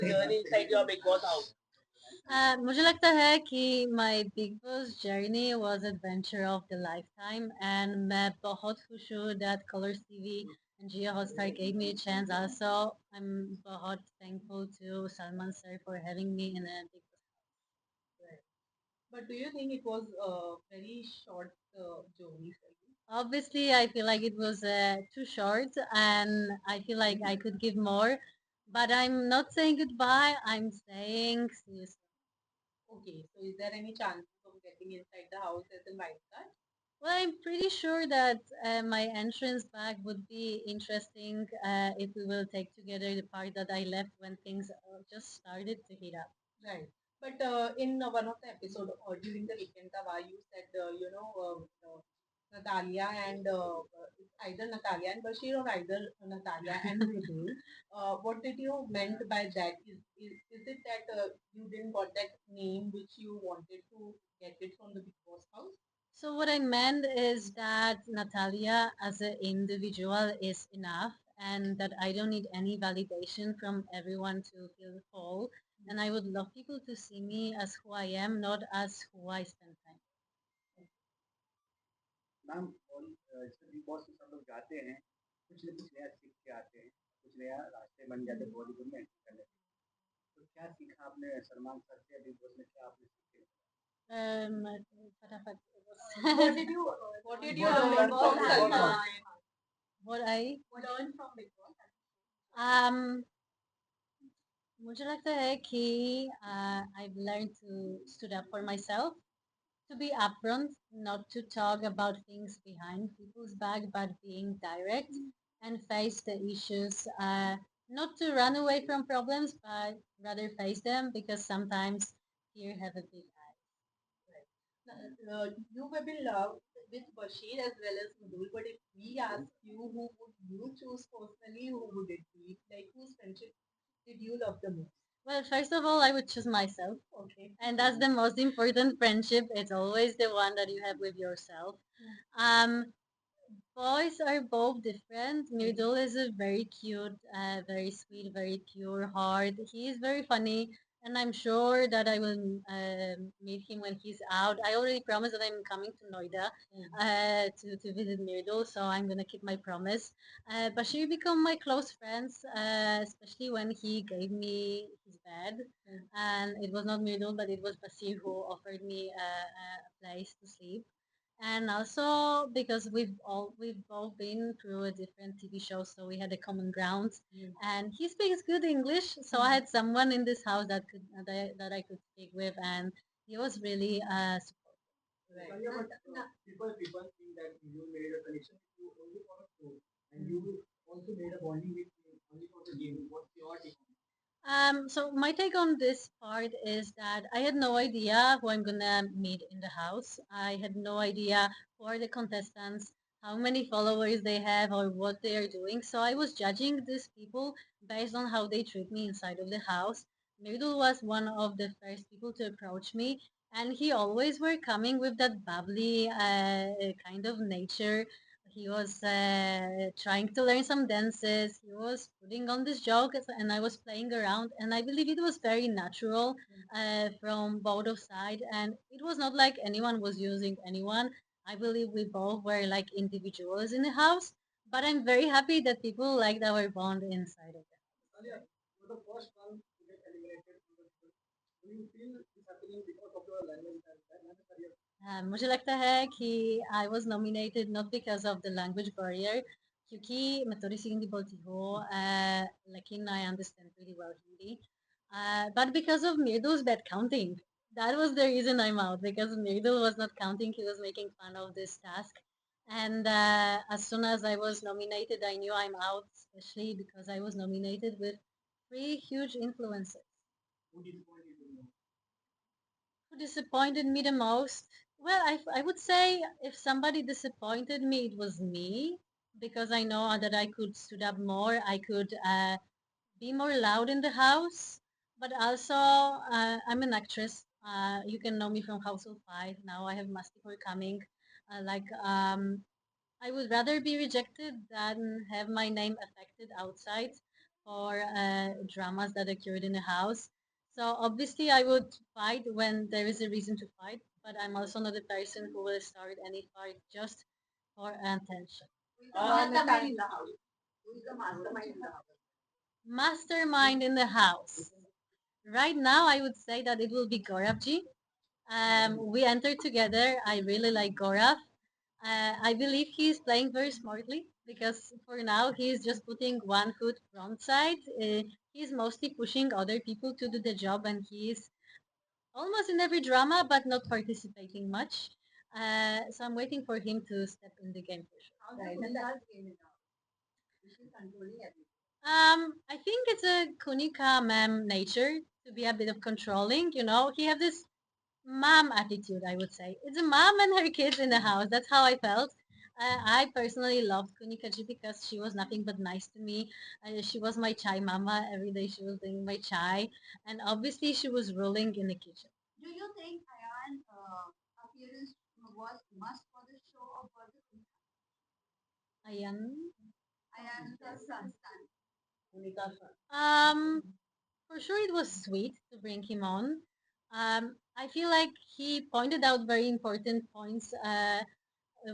journey inside your Bigg Boss house? मुझे लगता है कि my Bigg Boss journey was adventure of the lifetime and मैं बहुत खुश हूँ that Colors TV and Jio Hotstar gave me a chance. Also, I'm बहुत thankful to Salman sir for having me in a Bigg Boss. Right. But do you think it was a very short journey for you? Obviously, I feel like it was too short and I feel like I could give more. But I'm not saying goodbye, I'm saying see you soon. Okay, so is there any chance of getting inside the house as a wild card? Well, I'm pretty sure that my entrance back would be interesting if we will take together the part that I left when things just started to heat up. Right. But in one of the episode during the weekend, Tava, you said, Natalia and it's either Natalia and Bashir or either Natalia and Mridul. What did you meant by that? Is it that you didn't got that name which you wanted to get it from the Bigg Boss house? So what I meant is that Natalia as an individual is enough and that I don't need any validation from everyone to feel whole. And I would love people to see me as who I am, not as who I spend time. Ma'am और जैसे big boss में सब लोग जाते हैं कुछ न कुछ नया सीख के आते हैं कुछ नया रास्ते बन जाते हैं बॉलीवुड में एंट्री करने के लिए। तो क्या सीखा आपने सलमान सर से बिग बॉस में क्या आपने सीखे? Um, What did you learn learn from from Bigg Boss? Salman? what I Learn from Bigg Boss? um मुझे लगता है कि I've learned to stood up for myself, to be upfront, not to talk about things behind people's back, but being direct and face the issues. Not to run away from problems, but rather face them because sometimes fear have a big eye. You have been loved with Bashir as well as Madhul, but if we ask you who would you choose personally, who would it be? Like whose friendship did you love the most? Well, first of all, I would choose myself. Okay. And that's the most important friendship. It's always the one that you have with yourself. Um, Boys are both different. Mirdul is a very cute, very sweet, very pure heart. He is very funny, and I'm sure that I will meet him when he's out. I already promised that I'm coming to Noida to visit Mirdul, so I'm gonna keep my promise. Bashir become my close friends, especially when he gave me his bed, and it was not Mirdul, but it was Bashir who offered me a place to sleep and also because we've both been through a different TV show, so we had a common ground. And he speaks good English, so I had someone in this house that I could speak with, and he was really supportive. Right. People think that you made a connection with you only for a show, and you also made a bonding with him only for the game. What's your take on it? So my take on this part is that I had no idea who I'm gonna meet in the house. I had no idea who are the contestants, how many followers they have, or what they are doing. So I was judging these people based on how they treat me inside of the house. Mirdul was one of the first people to approach me, and he always were coming with that bubbly kind of nature. He was trying to learn some dances. He was putting on this joke, and I was playing around. And I believe it was very natural from both of sides. And it was not like anyone was using anyone. I believe we both were like individuals in the house. But I'm very happy that people liked our bond inside of it. Alia, you're the first one to get eliminated from the show. Do you feel this happening because of your language barrier? मुझे लगता है कि I was nominated not because of the language barrier क्योंकि मैं थोड़ी सी हिंदी बोलती हूँ लेकिन I understand pretty well Hindi but because of Mirdul's bad counting that was the reason I'm out because Mirdul was not counting he was making fun of this task and as soon as I was nominated I knew I'm out especially because I was nominated with three huge influencers. Who disappointed you the most? Who disappointed me the most? Well, I would say if somebody disappointed me, it was me because I know that I could stood up more. I could be more loud in the house. But also, I'm an actress. You can know me from Household 5. Now I have Masticore coming. I would rather be rejected than have my name affected outside. for dramas that occurred in the house. So obviously, I would fight when there is a reason to fight, but I'm also not a person who will start any fight just for attention. Mastermind in the house. Who is the mastermind in the house? Mastermind in the house. Right now, I would say that it will be Goravji. We entered together. I really like Gorav. I believe he's playing very smartly because for now he's just putting one foot front side. He's mostly pushing other people to do the job, and he's almost in every drama, but not participating much. So I'm waiting for him to step in the game for sure. Right. And that's game now. Is she controlling everything? I think it's a Kunika ma'am nature to be a bit of controlling. You know, he have this mom attitude, I would say. It's a mom and her kids in the house. That's how I felt. I personally loved Kunikaji because she was nothing but nice to me. She was my chai mama. Every day she was doing my chai. And obviously she was ruling in the kitchen. Do you think Ayan appearance was must for the show or for the Ayan. Ayan's son? Kunika's son. For sure it was sweet to bring him on. I feel like he pointed out very important points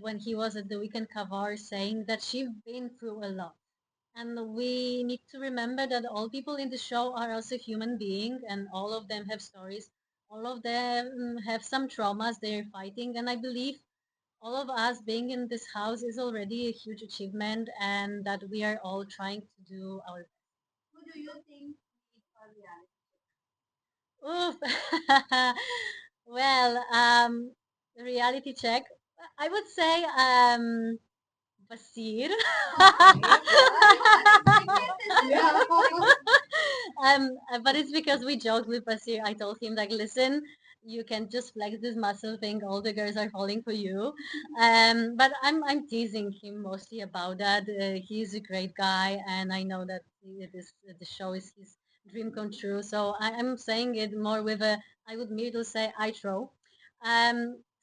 when he was at the weekend cover saying that she's been through a lot. And we need to remember that all people in the show are also human beings and all of them have stories. All of them have some traumas they're fighting. And I believe all of us being in this house is already a huge achievement and that we are all trying to do our best. Who do you think needs a reality? Oof. Well, reality check. I would say Basir. Yeah. But it's because we joked with Basir. I told him like, listen, you can just flex this muscle thing. All the girls are falling for you. But I'm teasing him mostly about that. He's a great guy, and I know that the show is his dream come true. So I'm saying it more with a. I would merely say I throw.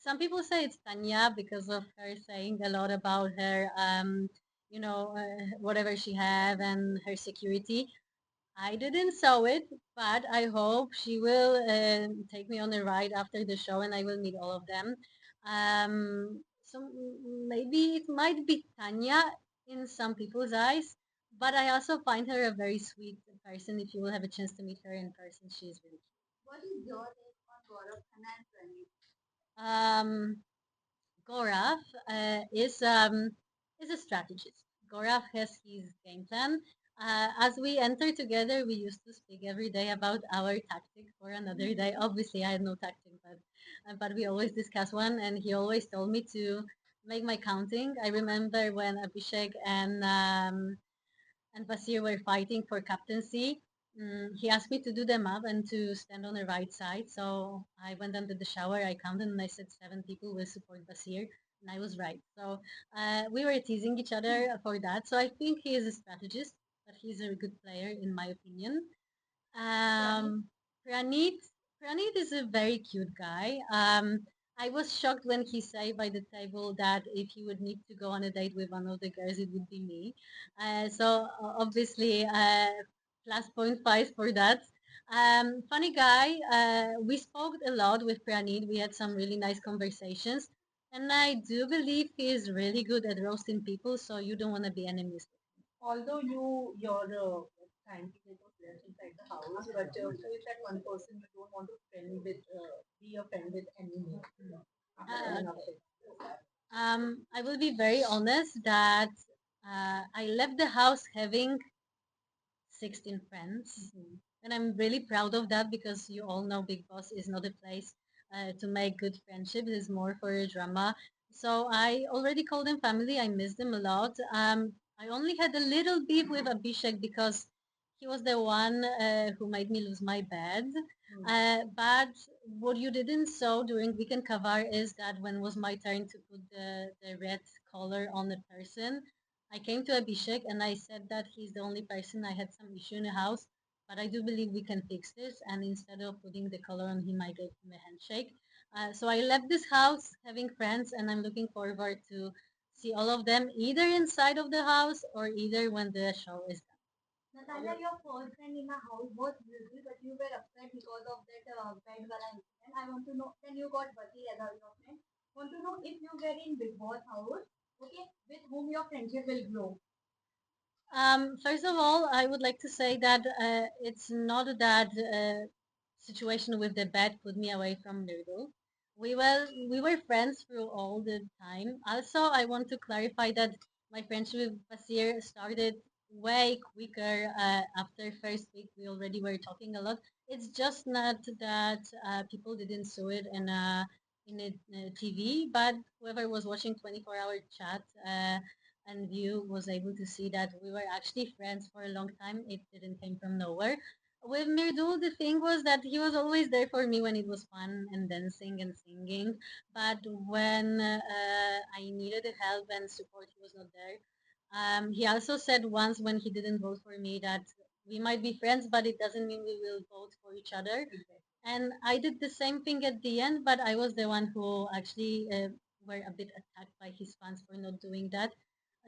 Some people say it's Tanya because of her saying a lot about her, whatever she have and her security. I didn't saw it, but I hope she will take me on a ride after the show, and I will meet all of them. So maybe it might be Tanya in some people's eyes, but I also find her a very sweet person. If you will have a chance to meet her in person, she is really cute. What is your take on Gaurav Khanna and Pranit? Gaurav is a strategist. Gaurav has his game plan. As we enter together, we used to speak every day about our tactic for another day. Obviously, I had no tactic, but we always discuss one, and he always told me to make my counting. I remember when Abhishek and Basir were fighting for captaincy. He asked me to do them up and to stand on the right side. So I went under the shower, I counted, and I said 7 people will support Basir. And I was right. So we were teasing each other for that. So I think he is a strategist, but he's a good player, in my opinion. Um, Pranit, Pranit is a very cute guy. I was shocked when he said by the table that if he would need to go on a date with one of the girls, it would be me. Obviously, plus point five for that. Funny guy. We spoke a lot with Pranit. We had some really nice conversations. And I do believe he is really good at roasting people, so you don't want to be enemies. Although your time period was less inside the house, but who is that one person you don't want to be a friend with anymore after coming up with? I will be very honest that I left the house having 16 friends. And I'm really proud of that because you all know Bigg Boss is not a place to make good friendships. It's more for a drama. So I already call them family. I miss them a lot. I only had a little beef with Abhishek because he was the one who made me lose my bed. But what you didn't saw during weekend cover is that when was my turn to put the red color on the person, I came to Abhishek and I said that he's the only person I had some issue in the house, but I do believe we can fix this. And instead of putting the color on him, I gave him a handshake. So I left this house having friends, and I'm looking forward to see all of them either inside of the house or either when the show is done. Natalia, your first friend in the house was Lizzie, but you were upset because of that bed wala incident. I want to know. Then you got Bati as your friend. Want to know if you were in Bigg Boss house, okay, with whom your friendship will grow. First of all, I would like to say that it's not that situation with the bed put me away from Nurgle. We were friends through all the time. Also, I want to clarify that my friendship with Basir started way quicker after first week. We already were talking a lot. It's just not that people didn't saw it in a TV, but whoever was watching 24-hour chat. And you was able to see that we were actually friends for a long time. It didn't come from nowhere. With Mirdul, the thing was that he was always there for me when it was fun and dancing and singing. But when I needed help and support, he was not there. He also said once when he didn't vote for me that we might be friends, but it doesn't mean we will vote for each other. And I did the same thing at the end, but I was the one who actually were a bit attacked by his fans for not doing that,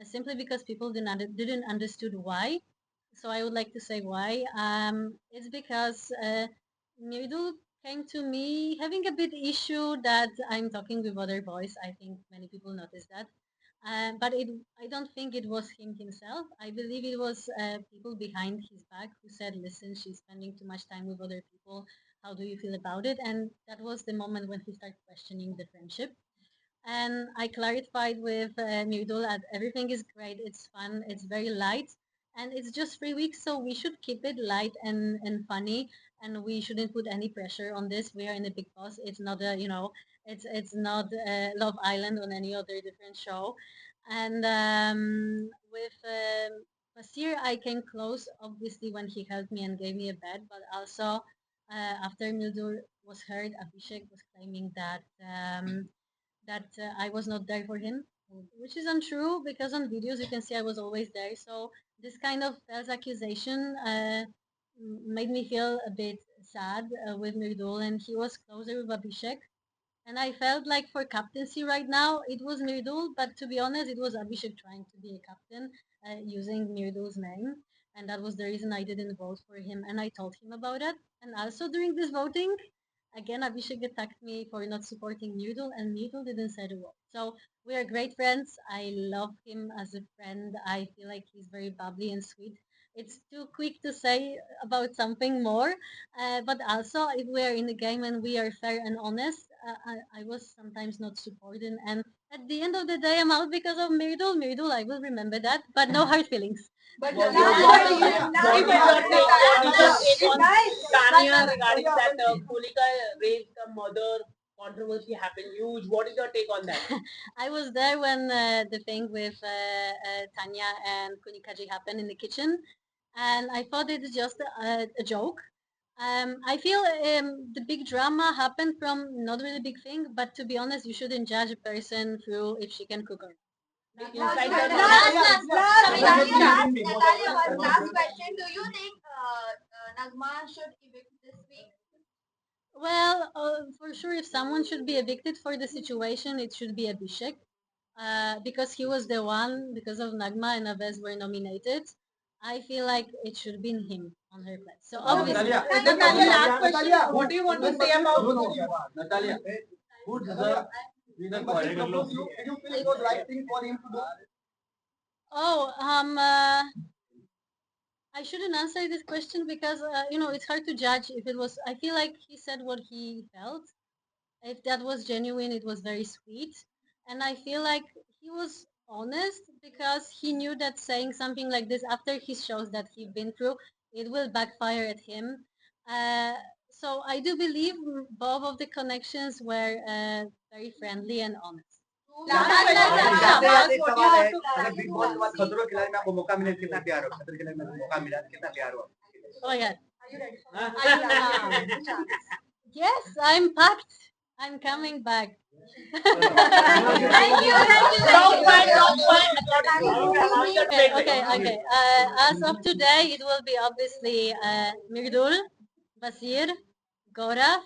simply because people didn't understood why. So I would like to say why. It's because Mirdul came to me having a bit issue that I'm talking with other boys. I think many people noticed that. But I don't think it was him himself. I believe it was people behind his back who said, "Listen, she's spending too much time with other people. How do you feel about it?" And that was the moment when he started questioning the friendship. And I clarified with Mirdul that everything is great, it's fun, it's very light, and it's just 3 weeks, so we should keep it light and funny, and we shouldn't put any pressure on this. We are in a Bigg Boss. It's not it's not Love Island on any other different show. And with Basir, I came close, obviously, when he helped me and gave me a bed, but also after Mildur was heard, Abhishek was claiming that I was not there for him, which is untrue because on videos you can see I was always there. So this kind of false accusation made me feel a bit sad with Mirdul, and he was closer with Abhishek. And I felt like for captaincy right now, it was Mirdul, but to be honest, it was Abhishek trying to be a captain using Mirdul's name. And that was the reason I didn't vote for him. And I told him about it. And also during this voting, again, Abhishek attacked me for not supporting Mirdul, and Mirdul didn't say a word. So we are great friends. I love him as a friend. I feel like he's very bubbly and sweet. It's too quick to say about something more, but also, if we are in the game and we are fair and honest, I was sometimes not supported. And at the end of the day, I'm out because of Mirdul. Mirdul, I will remember that, but no hard feelings. But What Natalia, is your take on Tanya regarding that Kulika raised the mother controversy happened huge? What is your take on that? I was there when the thing with Tanya and Kunikaji happened in the kitchen, and I thought it was just a joke. I feel the big drama happened from not really big thing, but to be honest, you shouldn't judge a person through if she can cook or not. Natalia, one last question. Do you think Nagma should evict this week? Well, for sure, if someone should be evicted for the situation, it should be Abhishek. Because he was the one, because of Nagma and Avez were nominated, I feel like it should have been him on her place. So obviously, Natalia, last question. What do you want to say about Natalia, who deserves winner category? Did you feel it was right thing for him to do? oh, I shouldn't answer this question because it's hard to judge if it was. I feel like he said what he felt. If that was genuine, it was very sweet, and I feel like he was honest because he knew that saying something like this after his shows that he'd been through, it will backfire at him. Uh, so I do believe both of the connections were very friendly and honest. अगर big boss के बाद खतरों के खिलाड़ी में आपको मौका मिले कितना तैयार हो खतरों के खिलाड़ी में मौका मिला कितना तैयार हो Oh yeah. Yes, I'm packed. I'm coming back. Thank you. Okay. As of today, it will be obviously Mirdul, Basir, Gaurav,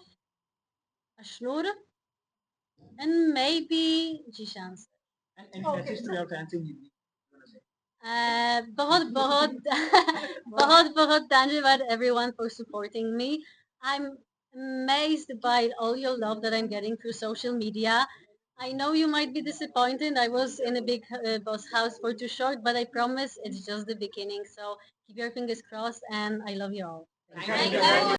Ashnur, and maybe Jishans. and any message to your fans in Hindi? बहुत बहुत बहुत बहुत धन्यवाद everyone for supporting me. I'm amazed by all your love that I'm getting through social media. I know you might be disappointed. I was in a big boss house for too short, but I promise it's just the beginning. So keep your fingers crossed, and I love you all. Thank you.